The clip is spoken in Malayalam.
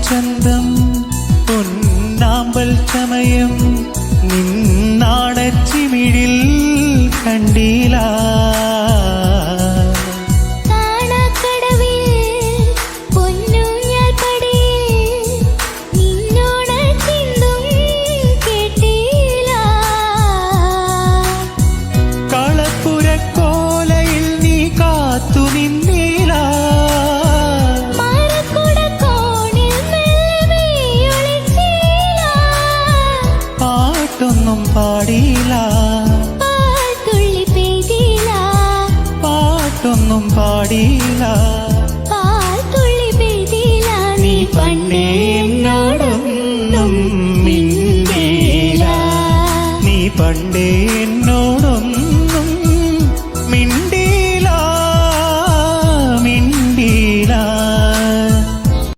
ചന്തം പൊന്നാമ്പൽ ചമയം നിന്നാടച്ചിമിഴിൽ കണ്ടീല. കളപ്പുരക്കോലയിൽ നീ കാത്തു നിന്നീല. പാട്ടൊന്നും പാടിയില്ല, പാട്ടൊന്നും പാടിയില്ല. നീ പണ്ടേ എന്നോടൊന്നും മിണ്ടീല, നീ പണ്ടേ